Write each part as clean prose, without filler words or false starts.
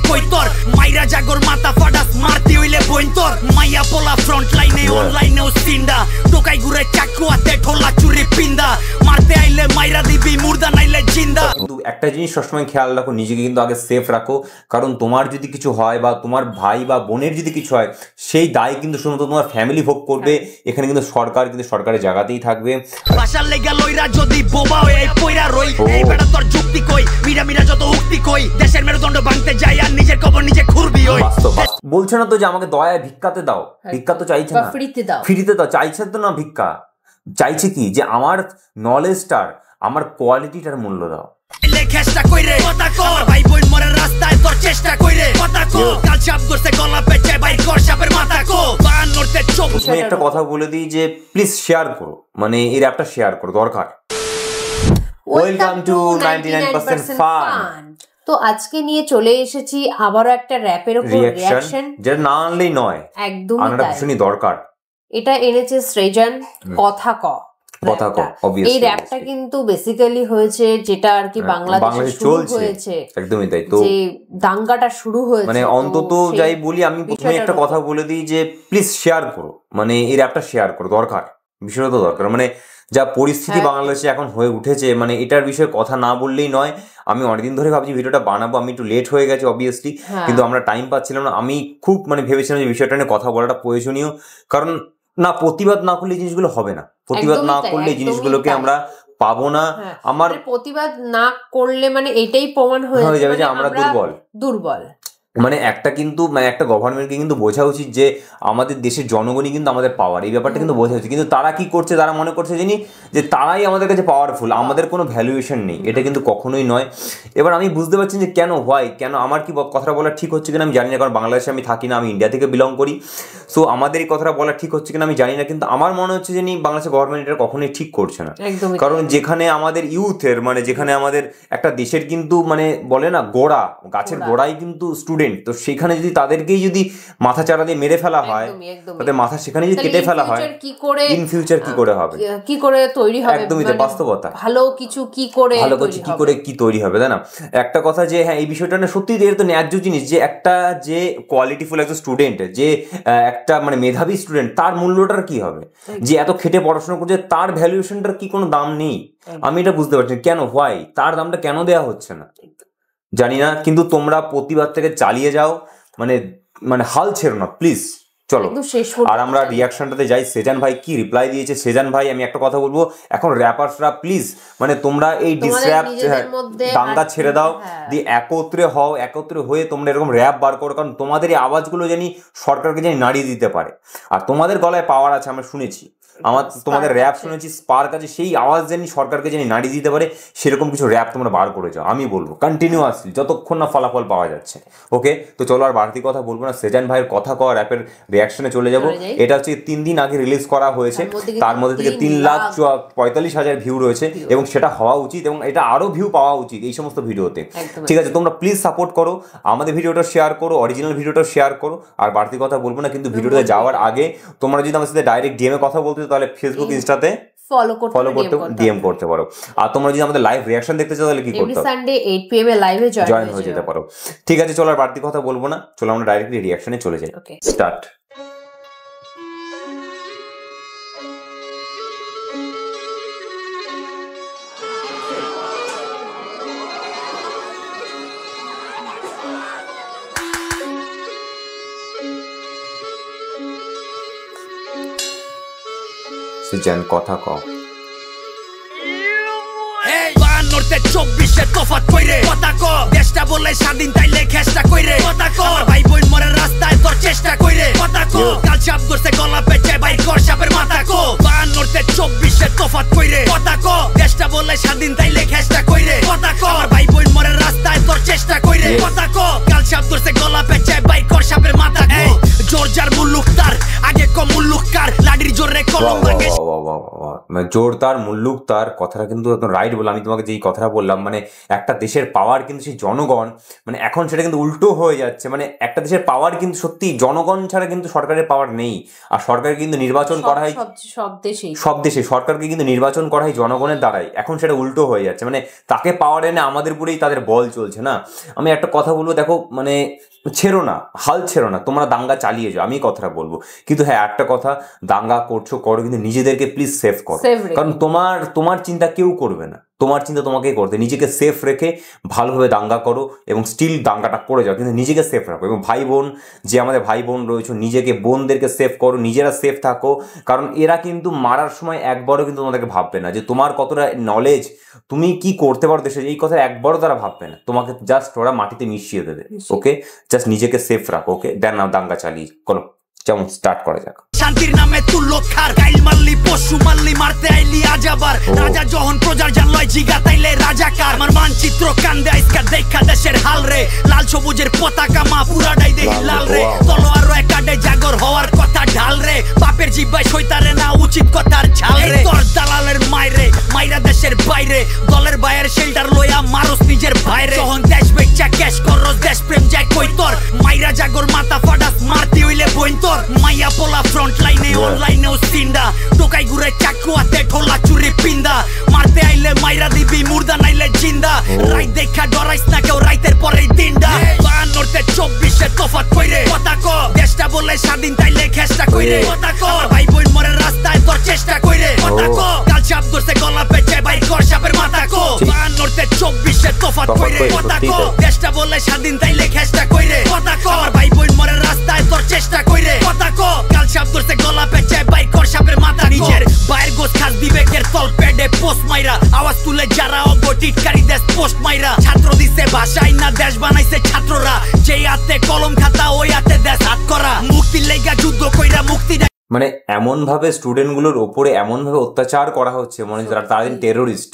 কই তোর মাইরা জাগর মাথা ফাটাস মারতে হইলে বইন তোর মাইয়া পোলা ফ্রন্ট লাইনে অনলাইনেও সিন্ডা টোকাই ঘুরে চাকু হাতে ঠোলা চুরি পিন্দা মারতে আইলে মাইরা দিবি মুর্দা নাইলে জিন্দা। কিন্তু একটা জিনিস সবসময় খেয়াল রাখো, নিজেকে কিন্তু আগে সেফ রাখো, কারণ তোমার যদি কিছু হয় বা তোমার ভাই বা বোনের যদি কিছু হয় সেই দায় কিন্তু শুধুমাত্র তোমার ফ্যামিলি ভোগ করবে। এখানে কিন্তু সরকার কিন্তু সরকারের জায়গাতেই থাকবে। বাসার লেগা লইরা যদি বোবা হয়ে পয়রা রই এই বেটা তোর যুক্তি কই মিরা মিরা যত উক্তি কই দেশের মেরুদণ্ড ভাঙতে যাই আর নিজের কবর নিজে খুরবি ওই। বলছে না তো যে আমাকে দয়ায় ভিক্ষাতে দাও, ভিক্ষা তো চাইছে না, ফ্রিতে দাও চাইছে তো না ভিক্ষা, চাইছে কি যে আমার নলেজটার আমার কোয়ালিটিটার মূল্য দাও। চেষ্টা কইরে কথা কর ভাই বোন মরে রাস্তায় তোর চেষ্টা কইরে কথা কর কাল চাপ ধরতে গলা পেঁচে ভাই কর সাপের মাথা কো বান নড়তে চোখ। তুমি একটা কথা বলে দিই যে প্লিজ শেয়ার করো, মানে এই অ্যাপটা শেয়ার করো দরকার। Welcome to 99% fun. তো আজকে নিয়ে চলে এসেছি আবারও একটা র‍্যাপের উপর রিঅ্যাকশন, যেটা না আনলেই নয়, একদম ভীষণই দরকার। এটা এনেছে সৃজন কথা ক। এই র‍্যাপটা কিন্তু বেসিক্যালি হয়েছে যেটা আর কি বাংলাদেশে শুরু হয়েছে, একদমই তাই। তো যে দাঙ্গাটা শুরু হয়েছে, মানে অন্তত যাই বলি আমি প্রথমে একটা কথা বলে দিই যে প্লিজ শেয়ার করো, মানে এই র‍্যাপটা শেয়ার করো দরকার, ভীষণ তো দরকার। মানে যা পরিস্থিতি বাংলাদেশে এখন হয়ে উঠেছে, মানে এটার বিষয়ে কথা না বললেই নয়। আমি অনেকদিন ধরে ভাবছি ভিডিওটা বানাবো, আমি একটু লেট হয়ে গেছে অবভিয়াসলি, কিন্তু আমরা টাইম পাচ্ছিলাম না। আমি খুব মানে ভেবেছিলাম যে বিষয়টা নিয়ে কথা বলাটা প্রয়োজনীয়, কারণ না প্রতিবাদ না করলে এই জিনিসগুলো হবে না, প্রতিবাদ না করলে এই জিনিসগুলোকে আমরা পাবো না। আমার প্রতিবাদ না করলে মানে এটাই প্রমাণ হয়ে যাবে যে আমরা দুর্বল। মানে একটা কিন্তু মানে একটা গভর্নমেন্টকে কিন্তু বোঝা উচিত যে আমাদের দেশের জনগণই কিন্তু আমাদের পাওয়ার, এই ব্যাপারটা কিন্তু বোঝা উচিত। কিন্তু তারা কি করছে, তারা মনে করছে যে তারাই আমাদের কাছে পাওয়ারফুল, আমাদের কোনো ভ্যালুয়েশন নেই, এটা কিন্তু কখনোই নয়। এবার আমি বুঝতে পারছি যে কেন আমার কি কথাটা বলা ঠিক হচ্ছে কিনা আমি জানি না, কারণ বাংলাদেশে আমি থাকি না, আমি ইন্ডিয়া থেকে বিলং করি। সো আমাদের এই কথাটা বলা ঠিক হচ্ছে কিনা আমি জানি না, কিন্তু আমার মনে হচ্ছে যে বাংলাদেশের গভর্নমেন্ট এটা কখনোই ঠিক করছে না। কারণ যেখানে আমাদের ইউথের মানে যেখানে আমাদের একটা দেশের কিন্তু মানে বলে না গোড়া, গাছের গোড়াই কিন্তু স্টুডেন্ট, তো সেখানে যদি তাদেরকেই যদি মাথা চারা দিয়ে মেরে ফেলা হয়, তাদের মাথা সেখানে যদি কেটে ফেলা হয়, ইন ফিউচার কি করে হবে, কি করে তৈরি হবে, একদমই তো বাস্তবতা। ভালো কিছু কি করে তৈরি হবে, তাই না? একটা কথা যে হ্যাঁ এই বিষয়টা না সত্যি এর তো ন্যায্য জিনিস যে একটা যে কোয়ালিটিফুল একটা স্টুডেন্ট, যে একটা মানে মেধাবী স্টুডেন্ট, তার মূল্যটার কি হবে? যে এত খেটে পড়াশোনা করছে তার ভ্যালুয়েশনটার কি কোনো দাম নেই? আমি এটা বুঝতে পারছি কেন তার দামটা কেন দেওয়া হচ্ছে না জানি না, কিন্তু তোমরা প্রতিবাদ থেকে চালিয়ে যাও, মানে হাল ছেড়ো না প্লিজ। চলো আর আমরা রিয়াকশনটাতে যাই। সেজান ভাই কি রিপ্লাই দিয়েছে। সেজান ভাই আমি একটা কথা বলবো, এখন র্যাপার্সরা প্লিজ মানে তোমরা এই ডিসর্যাপ দাঙ্গা ছেড়ে দাও, দিয়ে একত্রে হয়ে তোমরা এরকম র্যাপ বার করো, কারণ তোমাদের এই আওয়াজগুলো জানি সরকারকে জানি নাড়িয়ে দিতে পারে। আর তোমাদের গলায় পাওয়ার আছে, আমরা শুনেছি, তোমাদের র্যাপ শুনেছি, স্পার্ক আছে, সেই আওয়াজ জানি সরকারকে জানি নাড়িয়ে দিতে পারে, সেরকম কিছু র্যাপ তোমরা বার করে যাও। আমি বলবো কন্টিনিউয়াসলি যতক্ষণ না ফলাফল পাওয়া যাচ্ছে। ওকে, তো চলো আর বাড়তি কথা বলবো না, সেজান ভাইয়ের কথা কওয়া র্যাপের রিয়াকশনে চলে যাবো। এটা হচ্ছে 3 দিন আগে রিলিজ করা হয়েছে, তার মধ্যে থেকে 3,45,000 ভিউ রয়েছে, এবং সেটা হওয়া উচিত এবং এটা আরো ভিউ পাওয়া উচিত এই সমস্ত ভিডিওতে। ঠিক আছে, তোমরা প্লিজ সাপোর্ট করো, আমাদের ভিডিওটা শেয়ার করো, অরিজিনাল ভিডিওটা শেয়ার করো। আর বাড়তি কথা বলবো না, কিন্তু ভিডিওতে যাওয়ার আগে তোমরা যদি আমার সাথে ডাইরেক্ট ডিএমে কথা বলতে তাহলে ফেসবুক ইনস্টাতে ফলো করতে ডিএম করতে পারো। আর তোমরা যদি আমাদের লাইভ রিঅ্যাকশন দেখতে চাও তাহলে কি করতে হবে, সানডে 8 PM এ লাইভে জয়েন হয়ে যেতে পারো। ঠিক আছে, চলো আর বাড়তি কথা বলবো না, চলো আমরা ডাইরেক্টলি রিঅ্যাকশনে চলে যাই। স্টার্ট। সেজান কথা কও। 24 তফাৎ কইরে কথা ক, দেশটা বলে স্বাধীন তাইলে খেষ্টা কইরে কথা ক, ভাই বোন মরে রাস্তায় তোর চেষ্টা কইরে কথা ক, কাল চাপ ধরতে গলা পেঁচে ভাই কর সাপের মাথা ক, 52-24 তফাৎ কইরে কথা ক, দেশটা বলে স্বাধীন তাইলে খেষ্টা কইরে কথা ক, ভাই বোন মরে রাস্তায় তোর চেষ্টা কইরে কথা ক, কাল চাপ ধরতে গলা পেঁচে ভাই কর সাপের মাথা ক, জোর যার মুল্লুক তার আগে কম মুল্লুক কার, লাডির জোরে কলম ভাঙে। মানে জোর তার মুল্লুক তার, কথাটা কিন্তু একদম রাইট বললাম। আমি তোমাকে যেই কথাটা বললাম, মানে একটা দেশের পাওয়ার কিন্তু সেই জনগণ, মানে এখন সেটা কিন্তু উল্টো হয়ে যাচ্ছে। মানে একটা দেশের পাওয়ার কিন্তু সত্যি জনগণ ছাড়া কিন্তু সরকারের পাওয়ার নেই। আর সরকারকে কিন্তু নির্বাচন করা হয় সব দেশে, সরকারকে কিন্তু নির্বাচন করা হয় জনগণের দ্বারাই। এখন সেটা উল্টো হয়ে যাচ্ছে, মানে তাকে পাওয়ার এনে আমাদের উপরেই তাদের বল চলছে না। আমি একটা কথা বলবো, দেখো মানে ছেড়ো না, হাল ছেড়ো না, তোমরা দাঙ্গা চালিয়ে যাও, আমি কথাটা বলবো। কিন্তু হ্যাঁ একটা কথা, দাঙ্গা করছো করো, কিন্তু নিজেদেরকে প্লিজ সেভ করো। কারণ তোমার চিন্তা কেউ করবে না, তোমার চিন্তা তোমাকেই করতে। নিজেকে সেফ রেখে ভালোভাবে দাঙ্গা করো এবং স্টিল দাঙ্গাটা করে যাও, কিন্তু নিজেকে সেফ রাখো। এবং ভাই বোন, যে আমাদের ভাই বোন রয়েছে, নিজেকে বোনদেরকে সেভ করো, নিজেরা সেফ থাকো। কারণ এরা কিন্তু মারার সময় একবারও কিন্তু তোমাদেরকে ভাববে না যে তোমার কতটা নলেজ, তুমি কি করতে পারো দেশে, এই কথা একবারও তারা ভাববে না। তোমাকে জাস্ট ওরা মাটিতে মিশিয়ে দেবে। ওকে, জাস্ট নিজেকে সেফ রাখো। ওকে, দেন না দাঙ্গা চালিয়ে করো, যেমন স্টার্ট করা যাক। শান্তির নামে তুল্লো খার, গাইল মারলি পশু মারলি, মারতে আইলি আজাবার। রাজা যখন প্রজার জানলয় জিগা তাইলে রাজাকার। আমার মানচিত্র কান্দে আইসকা দেখা দেশের হাল রে, লাল সবুজের পতাকা মা পুরাটাই দেখি লাল রে। তলোয়ার একাডে জাগর হওয়ার কথা ঢাল রে, বাপের জিব্বাই সইতারে না উচিত কথার ঝাল রে। তোর দালালের মাইরে মাইরা দেশের বাইরে, দলের বাইরের শেল্টার লইয়া মারুস নিজের ভাইরে। যখন দেশ বেচা ক্যাশ করস, দেশ প্রেম যায় কই তোর, মাইরা জাগর মাথা ফাটাস মারতি হইলে বইন তোর। মাইয়া পোলা ফ্রন্ট লাইনে অনলাইনেও সিন্ডা, টোকাই ঘুরে চাকু হাতে ঠোলা চুরি পিন্দা। মারতে আইলে মাইরা দিবি মুর্দা নাইলে জিন্দা, রাইত দেখা ডরাইস না কেউ রাইতের পরেই দিনটা। 52 24 তফাৎ কইরে কথা ক, দেশটা বলে স্বাধীন তাইলে খেষ্টা কইরে কথা ক। ভাই বোন মরে রাস্তায় তোর চেষ্টা কইরে কথা ক, কাল চাপ ধরছে গলা পেঁচে বাইর কর সাপের মাথা ক। 52 24 তফাৎ কইরে কথা ক, দেশটা বলে স্বাধীন তাইলে খেষ্টা কইরে কথা ক। ভাই বোন মরে রাস্তায় তোর চেষ্টা কইরে কথা ক, কাল চাপ ধরছে গলা পেঁচে বাইর কর সাপের মাথা। নিজের বাইর গোছ খাস বিবেকের তল পেডে পোস্ট মাইরা, আওয়াজ তুলে যারা অবটিটকারী দেশ পোস্ট মাইরা। ছাত্র দিছে ভাষাই না দেশ বানাইছে ছাত্ররা, যেই হাতে কলম খাতা ওই হাতে দেশ হাত করা। মুক্তির লেগা যুদ্ধ কইরা মুক্তি, মানে এমন ভাবে স্টুডেন্টগুলোর ওপরে এমন ভাবে অত্যাচার করা হচ্ছে, মানে তারা টেরোরিস্ট,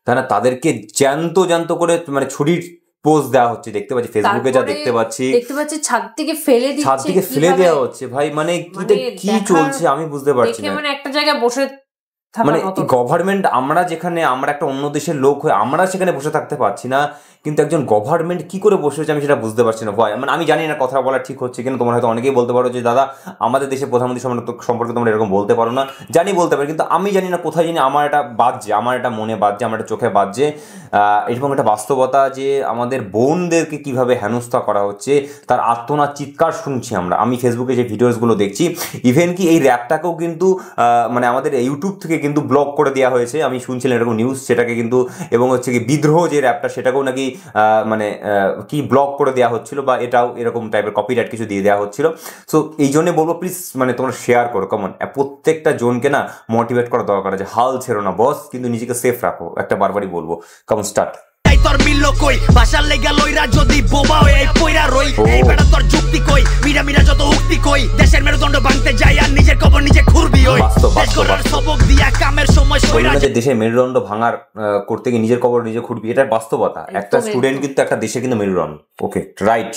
তাই না? তাদেরকে জ্যান্ত করে মানে ছুরির পোস্ট দেওয়া হচ্ছে, দেখতে পাচ্ছি ফেসবুকে, যা দেখতে পাচ্ছি ছাদ থেকে ফেলে দেওয়া হচ্ছে। ভাই মানে কি চলছে আমি বুঝতে পারছি না। মানে একটা জায়গায় বসে, মানে গভর্নমেন্ট, আমরা একটা অন্য দেশের লোক হয়ে আমরা সেখানে বসে থাকতে পারছি না, কিন্তু একজন গভর্নমেন্ট কি করে বসে হচ্ছে আমি সেটা বুঝতে পারছি না। ভয়, মানে আমি জানি না কথা বলা ঠিক হচ্ছে কিনা। তোমরা হয়তো অনেকেই বলতে পারো যে দাদা আমাদের দেশের প্রধানমন্ত্রী সম্পর্কে তোমরা এরকম বলতে পারো না। জানি বলতে পারি, কিন্তু আমি জানি না কোথায় জানি আমার এটা বাজছে, আমার এটা মনে বাজছে, আমার এটা চোখে বাজছে। এরকম একটা বাস্তবতা যে আমাদের বোনদেরকে কিভাবে হেনস্থা করা হচ্ছে, তার আর্তনাদ চিৎকার শুনছি আমরা। আমি ফেসবুকে যে ভিডিওসগুলো দেখছি, ইভেন কি এই র্যাপটাকেও কিন্তু মানে আমাদের ইউটিউব থেকে কিন্তু ব্লক করে দেওয়া হয়েছে। আমি শুনছিলাম এরকম নিউজ, সেটাকে কিন্তু, এবং হচ্ছে কি বিদ্রোহ যে র্যাপটা সেটাকেও নাকি মানে কি ব্লক করে দেওয়া হচ্ছিল, বা এটাও এরকম টাইপের কপিরাইট কিছু দিয়ে দেওয়া হচ্ছিল। সো এই জন্য বলবো প্লিজ মানে তোমরা শেয়ার করো, কেমন প্রত্যেকটা জনকে না মোটিভেট করা দরকার আছে। হাল ছেড়ো না বস, কিন্তু নিজেকে সেফ রাখো, একটা বারবারই বলবো। কেমন স্টার্ট তোর মিলল কই, ভাষার লেগা লইরা যদি বোবা হয়ে এই পয়রা রই। এই বেটা তোর যুক্তি কই, মিরা যত উক্তি কই, দেশের মেরুদণ্ড ভাঙতে যাই আর নিজের কবর নিজে খুরবি হই। দেশ গড়ার সবক দিয়া কামের সময় সইরা যে দেশের মেরুদণ্ড ভাঙার করতে গিয়ে নিজের কবর নিজে খুরবি, এটা বাস্তবতা। একটা স্টুডেন্ট কিন্তু একটা দেশে কিন্তু মেরুদণ্ড। ওকে, রাইট।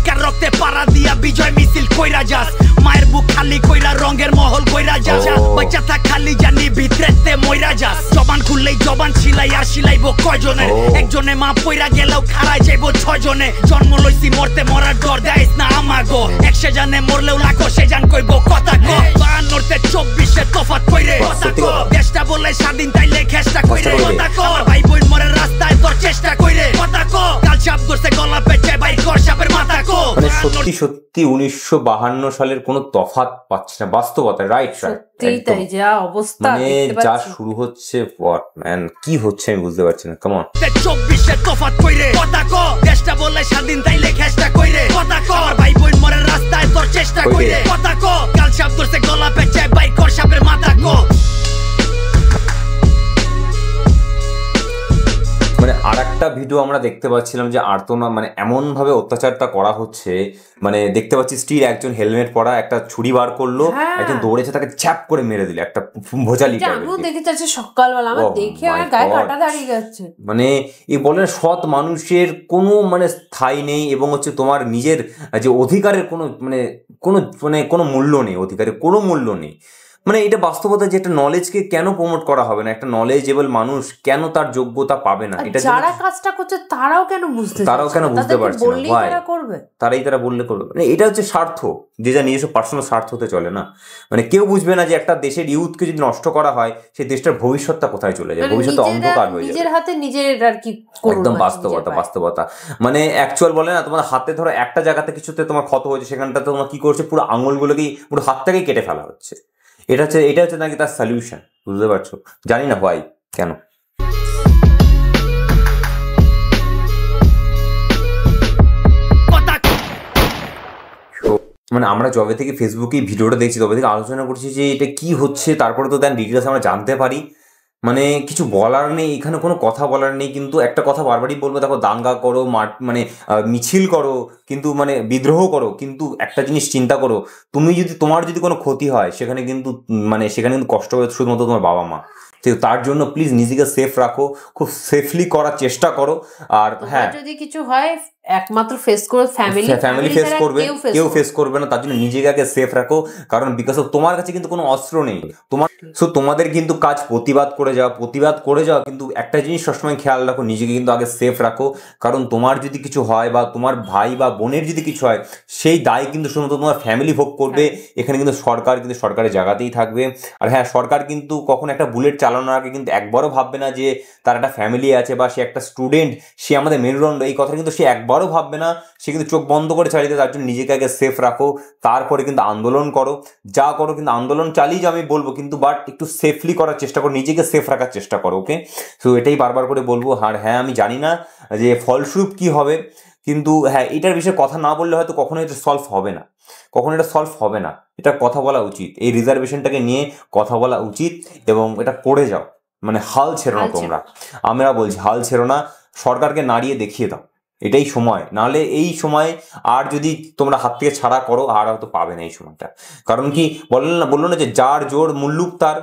কার রক্তে পাড়া দিয়া বিজয় মিছিল কইরা যাস, মায়ের বুক খালি কইরা রঙের মহল কইরা যাস। বাচ্চা থাক খালি জানি ভিতরেতে মইরা যাস, জবান খুললেই জবান সিলাই আর সিলাইব কয়জনে। একজনে মা পইরা গেলেও খাড়াই যাইব 6 জনে। জন্ম লইছি মরতে, মরার ডর দেয়স না আমাগো, 100 জানে মরলেও লাখো সে জান কইব কথা ক। 52 24 তফাৎ কইরে কথা ক, দেশটা বলে স্বাধীন তাইলে খেষ্টা কইরে কথা ক। ভাই বোন মরে রাস্তায় তোর চেষ্টা কইরে কথা ক, কাল চাপ ধরছে গলা পেঁচে বাইর কর সাপের মাথা ক। মানে সত্যি 1952 সালের কোনো তফাৎ পাচ্ছি না বাস্তবতা। রাইট, তাই যা অবস্থা, মানে যা শুরু হচ্ছে, ম্যান কি হচ্ছে আমি বুঝতে পারছি না। কেমন 24 তফাৎ কইরে কথা ক, দেশটা বলে স্বাধীন তাইলে খেষ্টা কইরে কথা ক। ভাই বোন মরে রাস্তায় তোর চেষ্টা কইরে কথা ক, কাল চাপ ধরছে গলা পেঁচে বাইর কর সাপের মাথা ক। মানে আরেকটা ভিডিও আমরা দেখতে পাচ্ছিলাম যে আর্তনা, মানে এমন ভাবে অত্যাচারটা করা হচ্ছে, মানে দেখতে পাচ্ছি স্টিল একজন হেলমেট পরা একটা ছুরি বার করলো, একজন দৌড়েছে তাকে ছ্যাপ করে মেরে দিল, একটা ভোজালি। আমিও দেখেছি সকালবেলা, আমার দেখে আমার গায়ে কাঁটা দাঁড়িয়ে গেছে। মানে এই বলে সৎ মানুষের কোনো মানে স্থায়ী নেই, এবং হচ্ছে তোমার নিজের যে অধিকারের কোনো মূল্য নেই, অধিকারের কোনো মূল্য নেই। মানে এটা বাস্তবতা যে একটা নলেজকে কেন প্রমোট করা হবে না, একটা নলেজেবল মানুষ কেন তার যোগ্যতা পাবে না, এটা যারা কাজটা করছে তারাও কেন বুঝতে পারছে না, তারা বললে করবে। মানে এটা হচ্ছে স্বার্থ, যে যা নিজস্ব পার্সোনাল স্বার্থতে চলে না। মানে কেউ বুঝবে না যে একটা দেশের ইউথকে যদি নষ্ট করা হয় সেই দেশটার ভবিষ্যৎটা কোথায় চলে যায়, ভবিষ্যৎ অন্ধকার হয়ে যায়। নিজের হাতে নিজের আর কি, একদম বাস্তবতা। মানে অ্যাকচুয়াল বলে না, তোমার হাতে ধরো একটা জায়গাতে কিছুতে তোমার ক্ষত হয়েছে, সেখানটা তোমার কি করছে, পুরো আঙুলগুলোকেই পুরো হাতটাকেই কেটে ফেলা হচ্ছে। এটা হচ্ছে নাকি তার সলিউশন, বুঝতে পারছো? জানি না ভাই কেন। মানে আমরা যবে থেকে ফেসবুকে ভিডিওটা দেখছি তবে থেকে আলোচনা করছি যে এটা কি হচ্ছে, তারপরে তো দেন ডিটেলস আমরা জানতে পারি। মানে কিছু বলার নেই, এখানে কোনো কথা বলার নেই, কিন্তু একটা কথা বারবারই বলবো, দেখো দাঙ্গা করো, মানে মিছিল করো, কিন্তু মানে বিদ্রোহ করো, কিন্তু একটা জিনিস চিন্তা করো, তোমার যদি কোনো ক্ষতি হয় সেখানে কিন্তু কষ্ট হবে শুধুমাত্র তোমার বাবা মা। তার জন্য প্লিজ নিজেকে সেফ রাখো, খুব সেফলি করার চেষ্টা করো। আর হ্যাঁ, যদি কিছু হয় একমাত্র ফেস করো ফ্যামিলি ফেস করবে, কেউ ফেস করবে না। তার জন্য নিজেকে আগে সেফ রাখো, কারণ বিকজ অফ তোমার কাছে কিন্তু কোনো অস্ত্র নেই। তোমাদের কিন্তু কাজ প্রতিবাদ করে যাও, কিন্তু একটা জিনিস সবসময় খেয়াল রাখো, নিজেকে কিন্তু আগে সেফ রাখো। কারণ তোমার যদি কিছু হয় বা তোমার ভাই বা বোনের যদি কিছু হয়, সেই দায় কিন্তু শুধুমাত্র তোমার ফ্যামিলি ভোগ করবে। এখানে কিন্তু সরকারের জায়গাতেই থাকবে। আর হ্যাঁ, সরকার কিন্তু কখন একটা বুলেট চালানোর আগে কিন্তু একবারও ভাববে না যে তার একটা ফ্যামিলি আছে বা সে একটা স্টুডেন্ট, সে আমাদের মেরুদণ্ড, এই কথা কিন্তু সে একবারও ভাববে না। সে কিন্তু চোখ বন্ধ করে চালিয়ে দেয়। তার জন্য নিজেকে আগে সেফ রাখো, তারপরে কিন্তু আন্দোলন করো, যা করো কিন্তু আন্দোলন চালিয়ে আমি বলবো, কিন্তু বাট একটু সেফলি করার চেষ্টা করো, নিজেকে সেফ রাখার চেষ্টা করো। ওকে, সো এটাই বারবার করে বলবো। আর হ্যাঁ, আমি জানি না যে ফলস্বরূপ কি হবে, কিন্তু হ্যাঁ, এটার বিষয়ে কথা না বললে হয়তো কখনো এটা সলভ হবে না। এটা কথা বলা উচিত, এই রিজার্ভেশনটাকে নিয়ে কথা বলা উচিত, এবং এটা করে যাও। মানে হাল ছেড়ো না তোমরা, আমরা বলছি হাল ছেড়ো না, সরকারকে নাড়িয়ে দেখিয়ে দাও। এটাই সময়, নাহলে এই সময় আর যদি তোমরা হাত থেকে ছাড়া করো আর হয়তো পাবে না এই সময়টা। কারণ কি বললো না যে যার জোর মুল্লুক তার,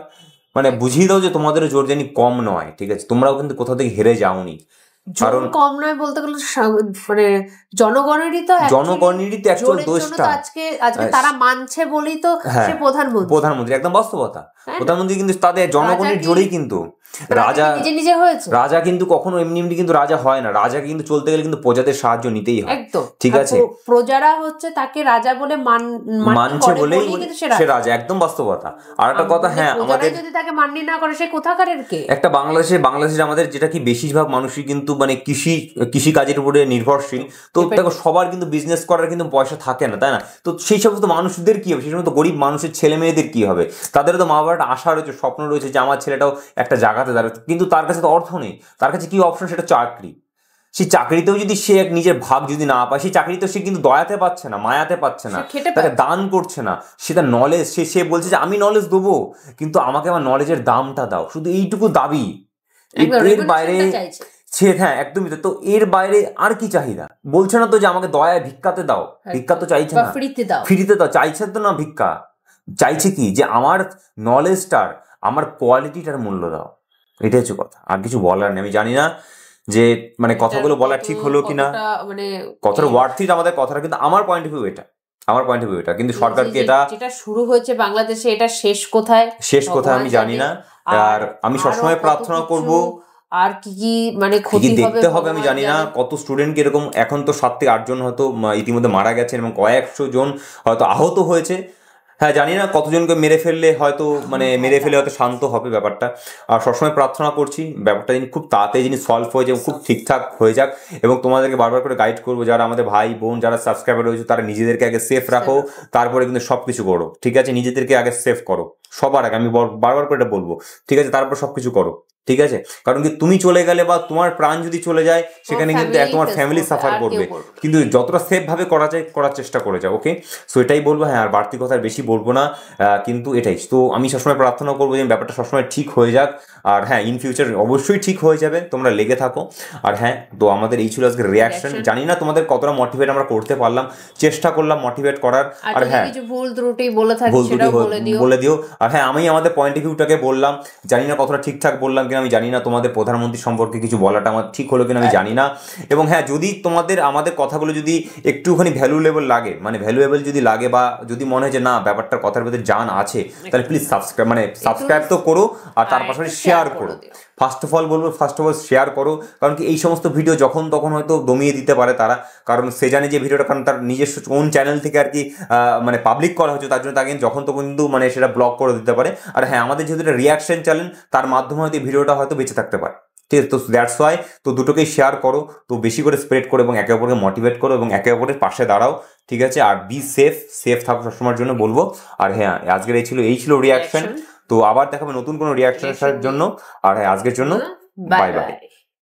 মানে বুঝিয়ে দাও যে তোমাদেরও জোর জানি কম নয়। ঠিক আছে, তোমরাও কিন্তু কোথাও থেকে হেরে যাওনি। কারণ কম নয় বলতে গেলে মানে জনগণেরই তো অ্যাকচুয়াল দোষটা। আজকে তারা মানছে বলেই তো সে প্রধানমন্ত্রী, একদম বাস্তবতা। প্রধানমন্ত্রী কিন্তু তাদের জনগণের জোরেই কিন্তু রাজা কিন্তু কখনো এমনি কিন্তু রাজা হয় না। রাজা কিন্তু চলতে গেলে কিন্তু প্রজাদের সাহায্য নিতেই হয়। ঠিক আছে, প্রজারা হচ্ছে তাকে রাজা বলে মানছে বলেই সে রাজা, একদম বাস্তবতা। আর একটা কথা, হ্যাঁ, আমাদের যদি তাকে মান্য না করে সে কোথাকারের কে? একটা বাংলাদেশে আমাদের যেটা কি বেশিরভাগ মানুষই কিন্তু মানে কৃষি কাজের উপরে নির্ভরশীল। তো দেখো সবার কিন্তু বিজনেস করার কিন্তু পয়সা থাকে না, তাই না? তো সেই সমস্ত মানুষদের কি হবে, সেই সমস্ত গরিব মানুষের ছেলে মেয়েদের কি হবে? তাদেরও তো মা বাবার একটা আশা রয়েছে, স্বপ্ন রয়েছে যে আমার ছেলেটাও একটা জায়গাতে দাঁড়াবে, কিন্তু তার কাছে তো অর্থ নেই। তার কাছে কি অপশন? সেটা চাকরি। সেই চাকরিতেও যদি সে নিজের ভাগ যদি না পায়, সেই চাকরিতেও সে কিন্তু দয়াতে পাচ্ছে না, মায়াতে পাচ্ছে না, তাকে দান করছে না। সে তার নলেজ, সে বলছে যে আমি নলেজ দেবো, কিন্তু আমাকে আমার নলেজের দামটা দাও, শুধু এইটুকু দাবি। এর বাইরে হ্যাঁ, একদমই। তো এর বাইরে আর কি চাহিদা? বলছে না তো যে আমাকে দয়া ভিক্ষাতে দাও, ভিক্ষা তো চাইছে না, ফ্রিতে দাও চাইছে তো না ভিক্ষা। চাইছে কি? যে আমার নলেজটার, আমার কোয়ালিটিটার মূল্য দাও। এটাই হচ্ছে কথা, আর কিছু বলার নেই। আমি জানি না যে মানে কথাগুলো বলা ঠিক হলো কিনা, মানে কথাটা ওয়ার্থিট আমাদের কথাটা, কিন্তু আমার পয়েন্ট অফ ভিউ এটা, কিন্তু সরকারকে যেটা শুরু হয়েছে বাংলাদেশে, এটা শেষ কোথায় আমি জানি না। আর আমি সবসময় প্রার্থনা করব, আর কি মানে ক্ষতি দেখতে হবে আমি জানি না। কত স্টুডেন্ট এরকম, এখন তো 7 থেকে 8 জন হয়তো ইতিমধ্যে মারা গেছেন এবং কয়েকশো জন হয়তো আহত হয়েছে। হ্যাঁ, জানি না কতজনকে মেরে ফেললে হয়তো শান্ত হবে ব্যাপারটা। আর সবসময় প্রার্থনা করছি ব্যাপারটা যিনি খুব তাড়াতাড়ি যিনি সলভ হয়ে যায়, খুব ঠিকঠাক হয়ে যাক। এবং তোমাদেরকে বারবার করে গাইড করবো, যারা আমাদের ভাই বোন যারা সাবস্ক্রাইবার রয়েছে, তারা নিজেদেরকে আগে সেফ রাখো, তারপরে কিন্তু সবকিছু করো। ঠিক আছে, নিজেদেরকে আগে সেফ করো সবার আগে, আমি বারবার করে এটা বলবো। ঠিক আছে, তারপর সবকিছু করো। ঠিক আছে, কারণ কি তুমি চলে গেলে বা তোমার প্রাণ যদি চলে যায়, সেখানে কিন্তু তোমার ফ্যামিলি সাফার করবে। কিন্তু যতটা সেফ ভাবে করা যায় করার চেষ্টা করে যাও। ওকে, সো এটাই বলবো। হ্যাঁ, আর বাড়তি কথা বেশি বলবো না, কিন্তু এটাই তো। আমি সবসময় প্রার্থনা করবো যে ব্যাপারটা সবসময় ঠিক হয়ে যাক। আর হ্যাঁ, ইন ফিউচার অবশ্যই ঠিক হয়ে যাবে, তোমরা লেগে থাকো। আর হ্যাঁ, তো আমাদের এই ছিল আজকের রিয়াকশন। জানি না তোমাদের কতটা মোটিভেট আমরা করতে পারলাম, চেষ্টা করলাম মোটিভেট করার। আর হ্যাঁ, ভুল ত্রুটি বলে দিও। আর হ্যাঁ, আমি আমাদের পয়েন্ট অফ ভিউটাকে বললাম, জানি না কতটা ঠিকঠাক বললাম, কিনা আমি জানি না, তোমাদের প্রধানমন্ত্রী সম্পর্কে কিছু বলাটা আমার ঠিক হলো কিনা আমি জানি না। এবং হ্যাঁ, যদি তোমাদের আমাদের কথাগুলো যদি একটুখানি ভ্যালুয়েবল লাগে, মানে ভ্যালুয়েবল যদি লাগে, বা যদি মনে হয় যে না ব্যাপারটার কথার ভিতরে জান আছে, তাহলে প্লিজ সাবস্ক্রাইব তো করো, আর তার পাশাপাশি শেয়ার করো। ফার্স্ট অফ অল শেয়ার করো, কারণ কি এই সমস্ত ভিডিও যখন তখন হয়তো দমিয়ে দিতে পারে তারা, কারণ সে জানে যে ভিডিওটা, কারণ তার নিজস্ব কোন চ্যানেল থেকে আর কি মানে পাবলিক করা হচ্ছে, তার জন্য তাকে যখন তখন কিন্তু মানে সেটা ব্লক করে দিতে পারে। আর হ্যাঁ, আমাদের যেহেতু এটা রিয়াকশন চ্যানেল, তার মাধ্যমে হয়তো ভিডিওটা হয়তো বেঁচে থাকতে পারে। ঠিক আছে, তো দ্যাটস ওয়াই, তো দুটোকেই শেয়ার করো, তো বেশি করে স্প্রেড করো এবং একে অপরকে মোটিভেট করো এবং একে অপরের পাশে দাঁড়াও। ঠিক আছে, আর বি সেফ থাকো সবসময়ের জন্য বলবো। আর হ্যাঁ, আজকের এই ছিল রিয়াকশন। তো আবার দেখাবে নতুন কোনো রিয়াকশনের জন্য। আর হ্যাঁ, আজকের জন্য বাই বাই।